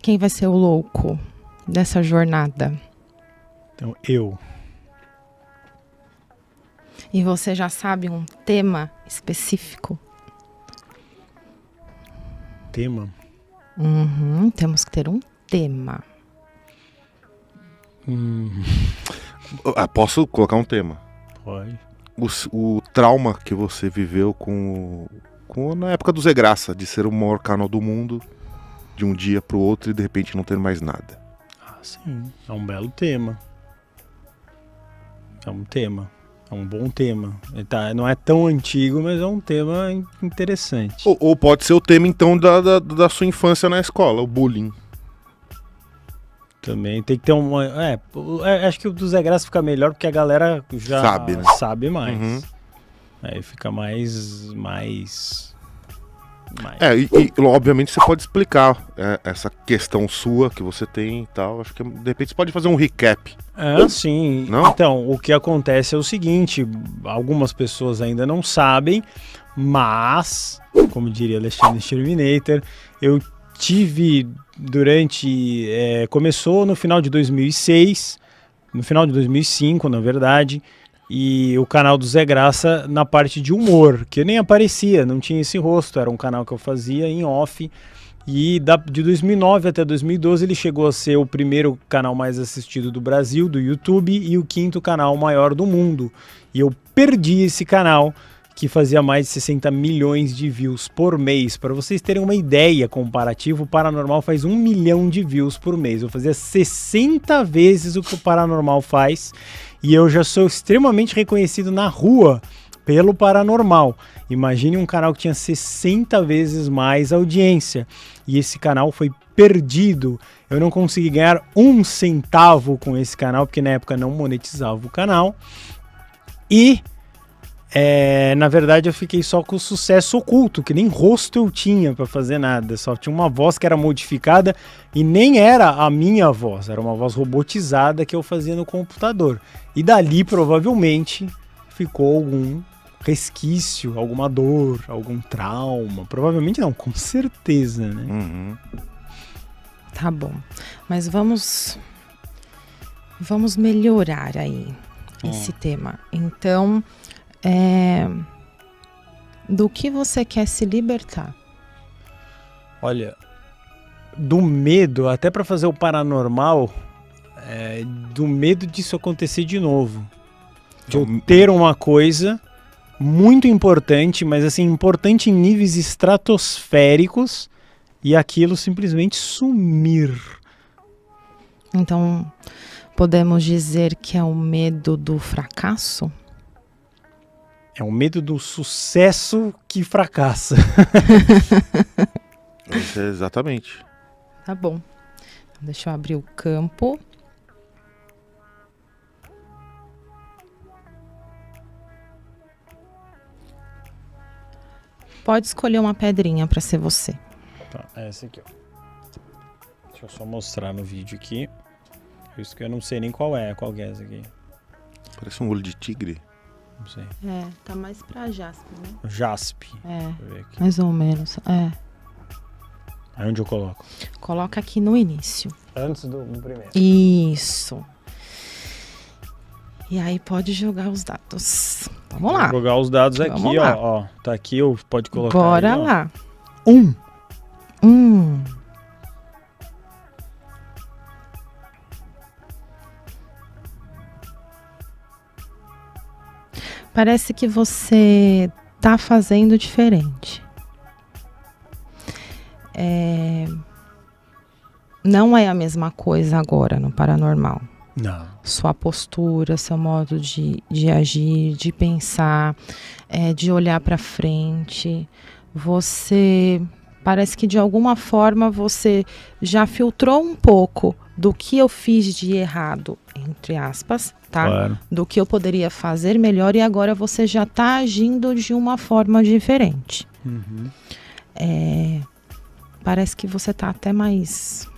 quem vai ser o louco dessa jornada? Então, eu. E você já sabe um tema específico? Tema? Temos que ter um tema. Posso colocar um tema? Pode. O trauma que você viveu na época do Zé Graça, de ser o maior canal do mundo, de um dia pro outro e de repente não ter mais nada. Ah, sim. É um belo tema. É um tema. É um bom tema. Não é tão antigo, mas é um tema interessante. Ou pode ser o tema, então, da sua infância na escola, o bullying. Também tem que ter uma... acho que o do Zé Graça fica melhor porque a galera já sabe, né? Sabe mais. Uhum. Aí fica mais... E obviamente você pode explicar essa questão sua que você tem e tal. Acho que de repente você pode fazer um recap. Sim. Não? Então, o que acontece é o seguinte, algumas pessoas ainda não sabem, mas, como diria Alexandre Terminator, eu tive começou no final de 2006, no final de 2005, na verdade, e o canal do Zé Graça na parte de humor, que nem aparecia, não tinha esse rosto, era um canal que eu fazia em off, e de 2009 até 2012 ele chegou a ser o primeiro canal mais assistido do Brasil, do YouTube, e o quinto canal maior do mundo, e eu perdi esse canal, que fazia mais de 60 milhões de views por mês. Para vocês terem uma ideia comparativa, o Paranormal faz 1 milhão de views por mês. Eu fazia 60 vezes o que o Paranormal faz e eu já sou extremamente reconhecido na rua pelo Paranormal. Imagine um canal que tinha 60 vezes mais audiência e esse canal foi perdido. Eu não consegui ganhar 1 centavo com esse canal, porque na época não monetizava o canal. E na verdade eu fiquei só com o sucesso oculto, que nem rosto eu tinha pra fazer nada, só tinha uma voz que era modificada e nem era a minha voz, era uma voz robotizada que eu fazia no computador, e dali provavelmente ficou algum resquício, alguma dor, algum trauma, provavelmente não, com certeza, né? Uhum. Tá bom, mas vamos melhorar aí esse tema, então... do que você quer se libertar? Olha, do medo, até para fazer o paranormal, do medo disso acontecer de novo. De eu ter uma coisa muito importante, mas assim, importante em níveis estratosféricos, e aquilo simplesmente sumir. Então, podemos dizer que é o medo do fracasso? É o medo do sucesso que fracassa. Exatamente. Tá bom. Deixa eu abrir o campo. Pode escolher uma pedrinha para ser você. Tá, essa aqui, ó. Deixa eu só mostrar no vídeo aqui. Por isso que eu não sei nem qual é essa aqui. Parece um olho de tigre. Não sei. Tá mais pra jaspe, né? Jaspe. Deixa eu ver aqui. mais ou menos. Aí onde eu coloco? Coloca aqui no início. Antes do primeiro. Isso. E aí pode jogar os dados. Vamos lá. Vou jogar os dados Vamos aqui, lá. ó. Tá aqui, pode colocar. Bora aí, ó. lá. 1. Parece que você tá fazendo diferente. Não é a mesma coisa agora no paranormal. Não. Sua postura, seu modo de agir, de pensar, de olhar para frente. Você parece que de alguma forma você já filtrou um pouco do que eu fiz de errado, entre aspas, tá? Claro. Do que eu poderia fazer melhor e agora você já está agindo de uma forma diferente. Uhum. Parece que você está até mais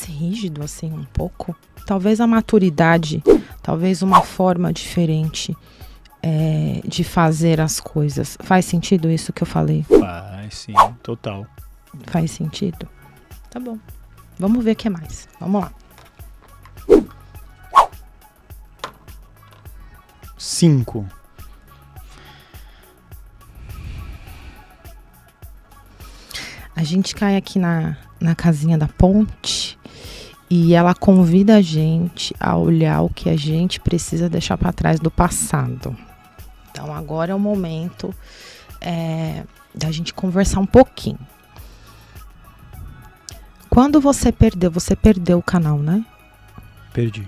rígido, assim, um pouco. Talvez a maturidade, talvez uma forma diferente de fazer as coisas. Faz sentido isso que eu falei? Faz, sim, total. Faz sentido? Tá bom. Vamos ver o que mais. Vamos lá. 5. A gente cai aqui na casinha da ponte e ela convida a gente a olhar o que a gente precisa deixar para trás do passado. Então agora é o momento da gente conversar um pouquinho. Quando você perdeu o canal, né? Perdi.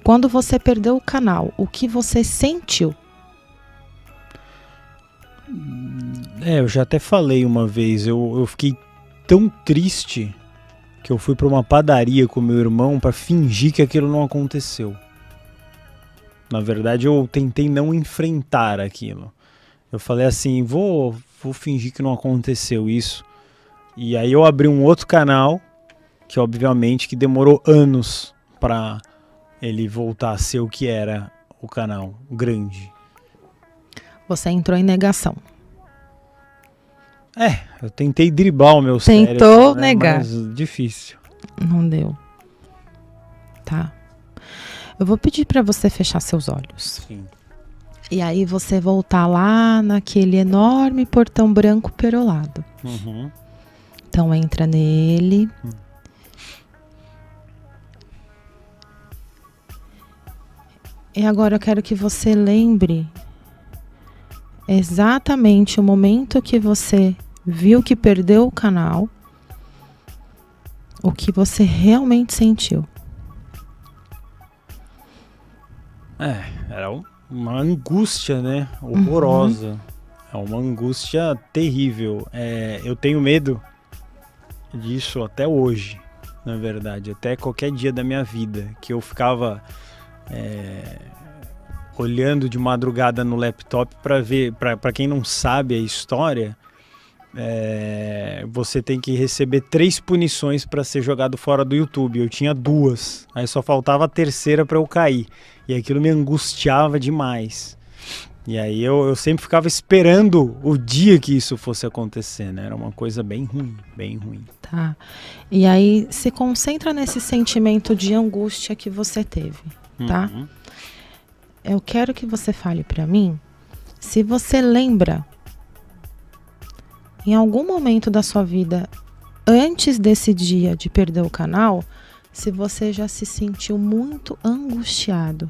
Quando você perdeu o canal, o que você sentiu? Eu já até falei uma vez, eu fiquei tão triste que eu fui para uma padaria com meu irmão para fingir que aquilo não aconteceu. Na verdade, eu tentei não enfrentar aquilo. Eu falei assim, vou fingir que não aconteceu isso. E aí eu abri um outro canal, que obviamente que demorou anos para ele voltar a ser o que era o canal grande. Você entrou em negação. Eu tentei driblar o meu Tentou cérebro, né? negar. Mas difícil. Não deu. Tá. Eu vou pedir para você fechar seus olhos. Sim. E aí você voltar lá naquele enorme portão branco perolado. Uhum. Então entra nele. E agora eu quero que você lembre exatamente o momento que você viu que perdeu o canal, o que você realmente sentiu. Era uma angústia, né? Horrorosa. É uma angústia terrível. Eu tenho medo disso até hoje, na verdade. Até qualquer dia da minha vida. Que eu ficava olhando de madrugada no laptop para ver. Para quem não sabe a história, você tem que receber 3 punições para ser jogado fora do YouTube. Eu tinha 2. Aí só faltava a terceira para eu cair. E aquilo me angustiava demais. E aí eu sempre ficava esperando o dia que isso fosse acontecer, né? Era uma coisa bem ruim, bem ruim. Tá. E aí se concentra nesse sentimento de angústia que você teve, tá? Uhum. Eu quero que você fale pra mim se você lembra em algum momento da sua vida, antes desse dia de perder o canal, se você já se sentiu muito angustiado.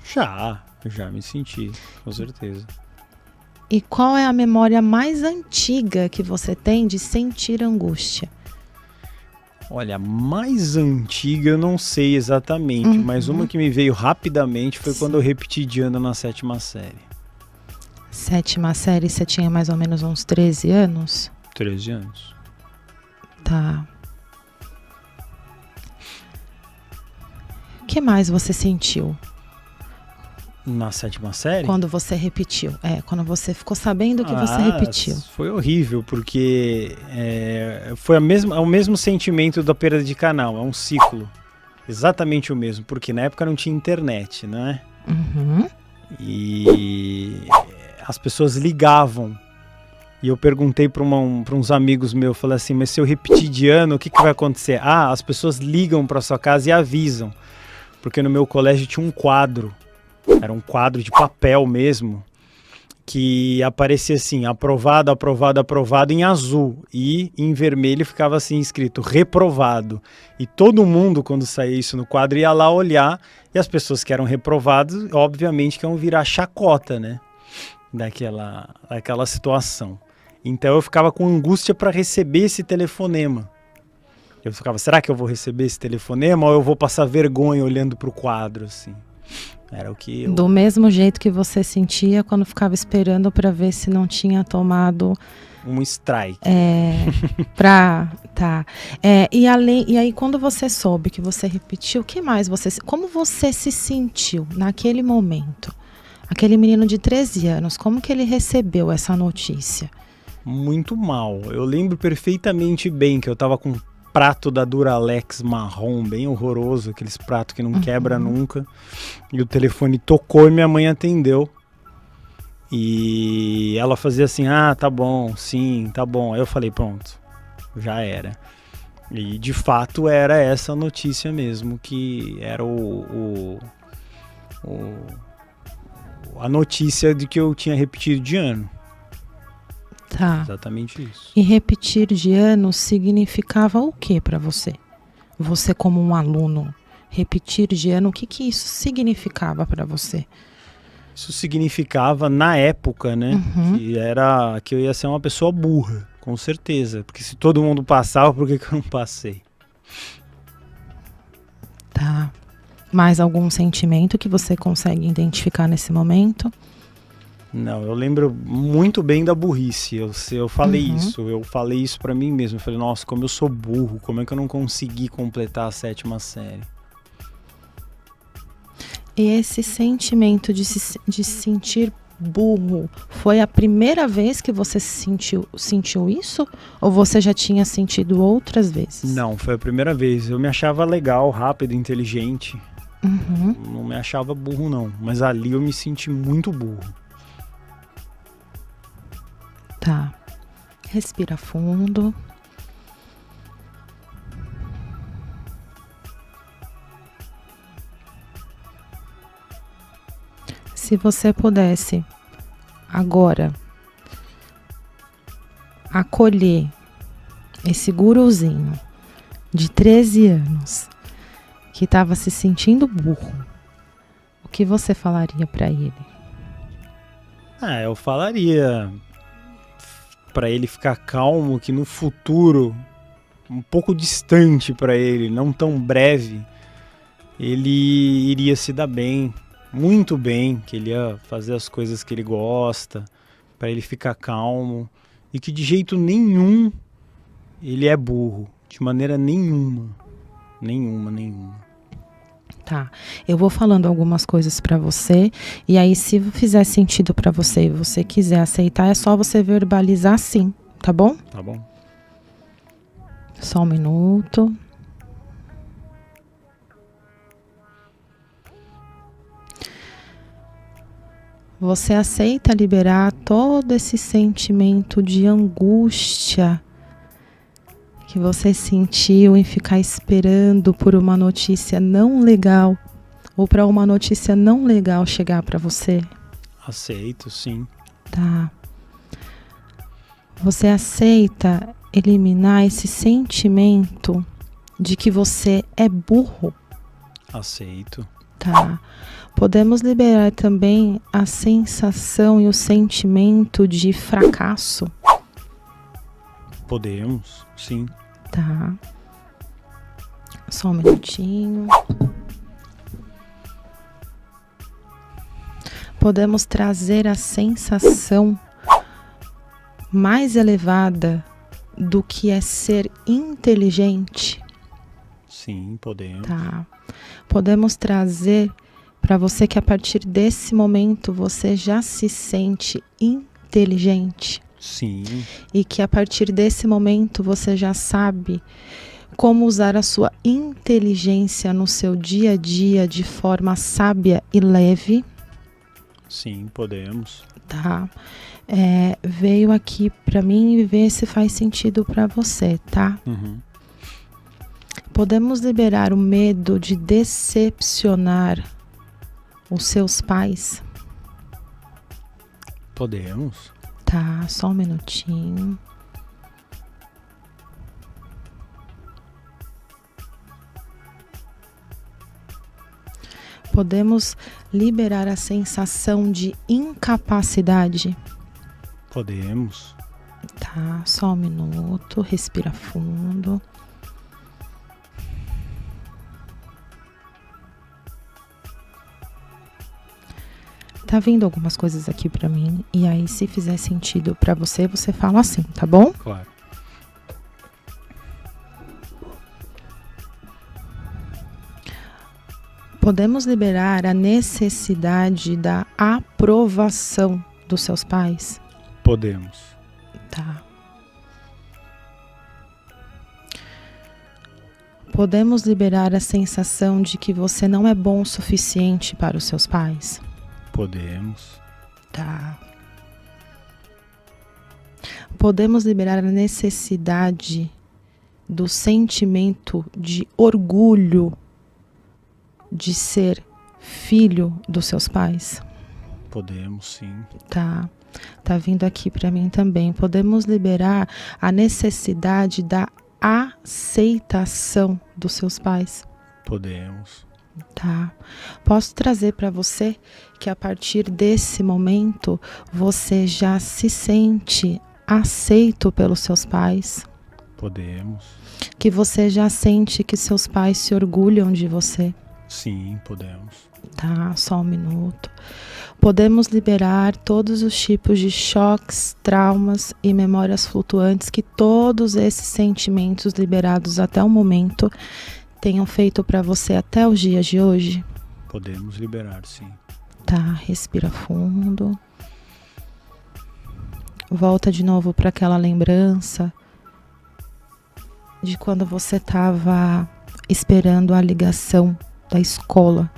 Já me senti, com certeza. E qual é a memória mais antiga que você tem de sentir angústia? Olha, a mais antiga eu não sei exatamente, mas uma que me veio rapidamente foi quando eu repeti de ano na 7ª série. 7ª série, você tinha mais ou menos uns 13 anos? 13 anos. Tá. O que mais você sentiu Na 7ª série? quando você repetiu? Quando você ficou sabendo que você repetiu. Foi horrível, porque foi o mesmo sentimento da perda de canal, é um ciclo. Exatamente o mesmo, porque na época não tinha internet, né? Uhum. E as pessoas ligavam. E eu perguntei para uns amigos meus, falei assim, mas se eu repetir de ano, o que vai acontecer? As pessoas ligam para sua casa e avisam. Porque no meu colégio tinha um quadro. Era um quadro de papel mesmo, que aparecia assim, aprovado, aprovado, aprovado em azul. E em vermelho ficava assim escrito, reprovado. E todo mundo, quando saía isso no quadro, ia lá olhar. E as pessoas que eram reprovadas, obviamente, que iam virar chacota, né? Daquela situação. Então eu ficava com angústia para receber esse telefonema. Eu ficava, será que eu vou receber esse telefonema ou eu vou passar vergonha olhando pro quadro, assim? Era o que eu... Do mesmo jeito que você sentia quando ficava esperando para ver se não tinha tomado... Um strike. Tá. E aí quando você soube que você repetiu, o que mais como você se sentiu naquele momento? Aquele menino de 13 anos, como que ele recebeu essa notícia? Muito mal. Eu lembro perfeitamente bem que eu tava com prato da Duralex marrom, bem horroroso, aqueles pratos que não quebra nunca. E o telefone tocou e minha mãe atendeu. E ela fazia assim, tá bom, sim, tá bom. Aí eu falei, pronto, já era. E de fato era essa notícia mesmo, que era a notícia de que eu tinha repetido de ano. Tá. Exatamente isso. E repetir de ano significava o que para você? Você como um aluno, repetir de ano, o que isso significava para você? Isso significava, na época, né, que eu ia ser uma pessoa burra, com certeza. Porque se todo mundo passava, por que eu não passei? Tá. Mais algum sentimento que você consegue identificar nesse momento? Não, eu lembro muito bem da burrice. Eu falei isso. Eu falei isso pra mim mesmo. Eu falei, nossa, como eu sou burro. Como é que eu não consegui completar a 7ª série? E esse sentimento de se sentir burro, foi a primeira vez que você sentiu isso? Ou você já tinha sentido outras vezes? Não, foi a primeira vez. Eu me achava legal, rápido, inteligente. Não me achava burro, não. Mas ali eu me senti muito burro. Tá. Respira fundo. Se você pudesse agora acolher esse guruzinho de 13 anos que estava se sentindo burro, o que você falaria para ele? Eu falaria para ele ficar calmo, que no futuro, um pouco distante para ele, não tão breve, ele iria se dar bem, muito bem, que ele ia fazer as coisas que ele gosta, para ele ficar calmo, e que de jeito nenhum ele é burro, de maneira nenhuma. Tá, eu vou falando algumas coisas para você, e aí se fizer sentido para você e você quiser aceitar, é só você verbalizar sim, tá bom? Tá bom. Só um minuto. Você aceita liberar todo esse sentimento de angústia que você sentiu em ficar esperando por uma notícia não legal ou para uma notícia não legal chegar para você? Aceito, sim. Tá. Você aceita eliminar esse sentimento de que você é burro? Aceito. Tá. Podemos liberar também a sensação e o sentimento de fracasso? Podemos, sim. Tá. Só um minutinho. Podemos trazer a sensação mais elevada do que é ser inteligente? Sim, podemos. Tá. Podemos trazer para você que a partir desse momento você já se sente inteligente. Sim. E que a partir desse momento você já sabe como usar a sua inteligência no seu dia a dia de forma sábia e leve. Sim, podemos. Tá? Veio aqui para mim e ver se faz sentido para você, tá? Podemos liberar o medo de decepcionar os seus pais? Podemos. Tá, só um minutinho. Podemos liberar a sensação de incapacidade? Podemos. Tá, só um minuto, respira fundo. Tá vindo algumas coisas aqui pra mim, e aí se fizer sentido pra você, você fala assim, tá bom? Claro. Podemos liberar a necessidade da aprovação dos seus pais? Podemos. Tá. Podemos liberar a sensação de que você não é bom o suficiente para os seus pais? Podemos. Tá. Podemos liberar a necessidade do sentimento de orgulho de ser filho dos seus pais? Podemos, sim. Tá. Tá vindo aqui para mim também. Podemos liberar a necessidade da aceitação dos seus pais? Podemos. Tá. Posso trazer para você que a partir desse momento você já se sente aceito pelos seus pais? Podemos. Que você já sente que seus pais se orgulham de você? Sim, podemos. Tá, só um minuto. Podemos liberar todos os tipos de choques, traumas e memórias flutuantes que todos esses sentimentos liberados até o momento tenham feito para você até os dias de hoje? Podemos liberar, sim. Tá, respira fundo. Volta de novo para aquela lembrança de quando você estava esperando a ligação da escola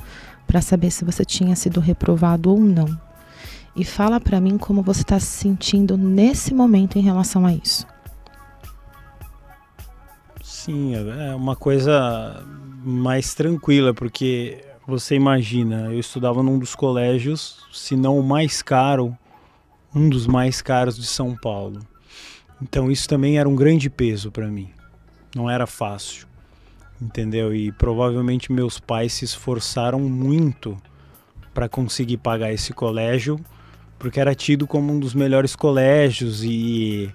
para saber se você tinha sido reprovado ou não. E fala para mim como você está se sentindo nesse momento em relação a isso. Sim, é uma coisa mais tranquila, porque você imagina, eu estudava num dos colégios, se não o mais caro, um dos mais caros de São Paulo. Então isso também era um grande peso para mim. Não era fácil, entendeu? E provavelmente meus pais se esforçaram muito para conseguir pagar esse colégio, porque era tido como um dos melhores colégios e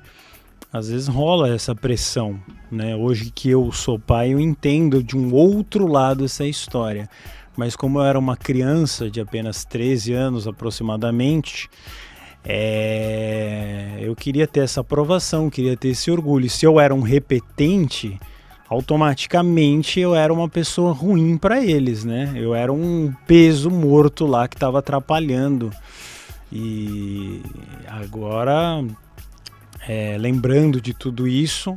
às vezes rola essa pressão, né? Hoje que eu sou pai, eu entendo de um outro lado essa história. Mas como eu era uma criança de apenas 13 anos aproximadamente, eu queria ter essa aprovação, queria ter esse orgulho. Se eu era um repetente, automaticamente eu era uma pessoa ruim para eles, né? Eu era um peso morto lá que estava atrapalhando. E agora, lembrando de tudo isso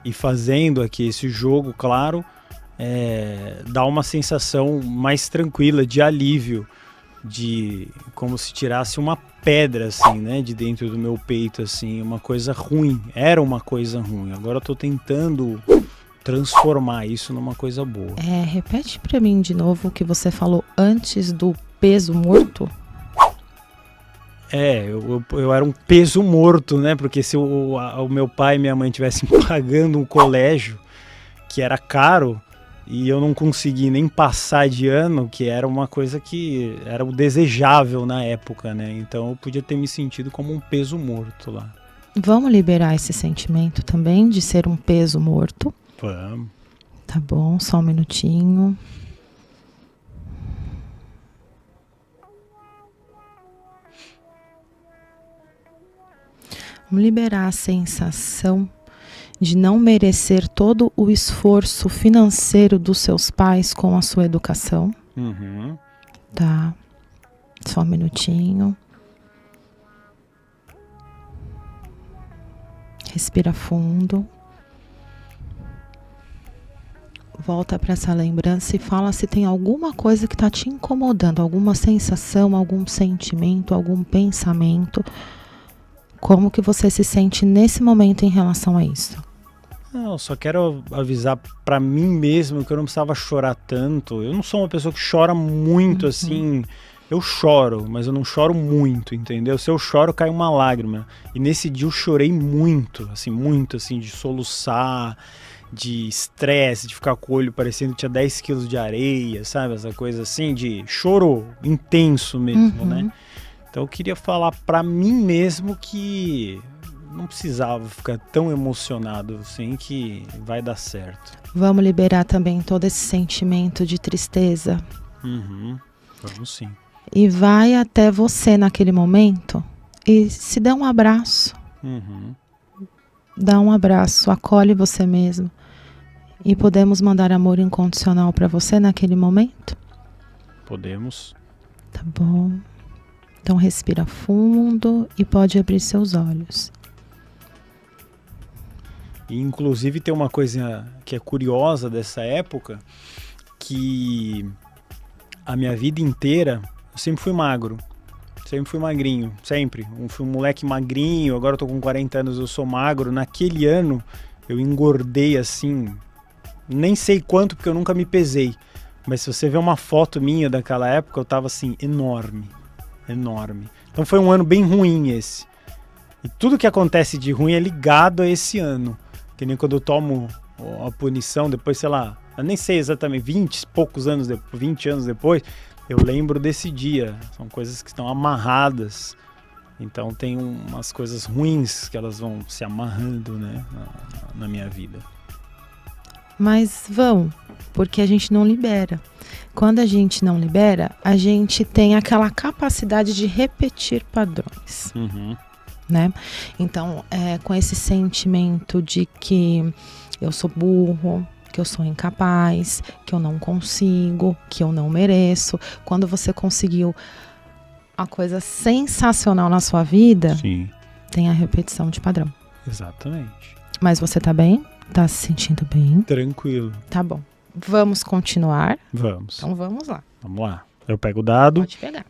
e fazendo aqui esse jogo, claro, dá uma sensação mais tranquila de alívio, de como se tirasse uma pedra assim, né, de dentro do meu peito, assim, uma coisa ruim, era uma coisa ruim. Agora eu tô tentando transformar isso numa coisa boa. Repete para mim de novo o que você falou antes do peso morto. Eu era um peso morto, né? Porque se o meu pai e minha mãe tivessem pagando um colégio que era caro e eu não consegui nem passar de ano, que era uma coisa que era o desejável na época, né? Então eu podia ter me sentido como um peso morto lá. Vamos liberar esse sentimento também de ser um peso morto? Vamos. Tá bom, só um minutinho. Vamos liberar a sensação de não merecer todo o esforço financeiro dos seus pais com a sua educação. Uhum. Tá. Só um minutinho. Respira fundo. Volta para essa lembrança e fala se tem alguma coisa que está te incomodando, alguma sensação, algum sentimento, algum pensamento. Como que você se sente nesse momento em relação a isso? Não, só quero avisar pra mim mesmo que eu não precisava chorar tanto. Eu não sou uma pessoa que chora muito, assim. Eu choro, mas eu não choro muito, entendeu? Se eu choro, cai uma lágrima. E nesse dia eu chorei muito, assim, de soluçar, de estresse, de ficar com o olho parecendo que tinha 10 quilos de areia, sabe? Essa coisa assim, de choro intenso mesmo, né? Então eu queria falar pra mim mesmo que não precisava ficar tão emocionado assim, que vai dar certo. Vamos liberar também todo esse sentimento de tristeza. Vamos sim. E vai até você naquele momento e se dá um abraço. Dá um abraço, acolhe você mesmo. E podemos mandar amor incondicional para você naquele momento? Podemos. Tá bom. Então respira fundo e pode abrir seus olhos. E, inclusive, tem uma coisa que é curiosa dessa época, que a minha vida inteira eu sempre fui magro. Sempre fui magrinho, sempre. Fui um moleque magrinho, agora eu tô com 40 anos, eu sou magro. Naquele ano, eu engordei assim, nem sei quanto, porque eu nunca me pesei. Mas se você ver uma foto minha daquela época, eu tava assim, enorme. Enorme. Então foi um ano bem ruim esse. E tudo que acontece de ruim é ligado a esse ano. Que nem quando eu tomo a punição, depois, sei lá, eu nem sei exatamente, 20 anos depois, eu lembro desse dia. São coisas que estão amarradas. Então tem umas coisas ruins que elas vão se amarrando, né, na minha vida. Mas vão, porque a gente não libera. Quando a gente não libera, a gente tem aquela capacidade de repetir padrões, né? Então, com esse sentimento de que eu sou burro, que eu sou incapaz, que eu não consigo, que eu não mereço. Quando você conseguiu a coisa sensacional na sua vida, Sim. Tem a repetição de padrão. Exatamente. Mas você tá bem? Tá se sentindo bem? Tranquilo. Tá bom. Vamos continuar? Vamos. Então vamos lá. Vamos lá. Eu pego o dado. Pode pegar.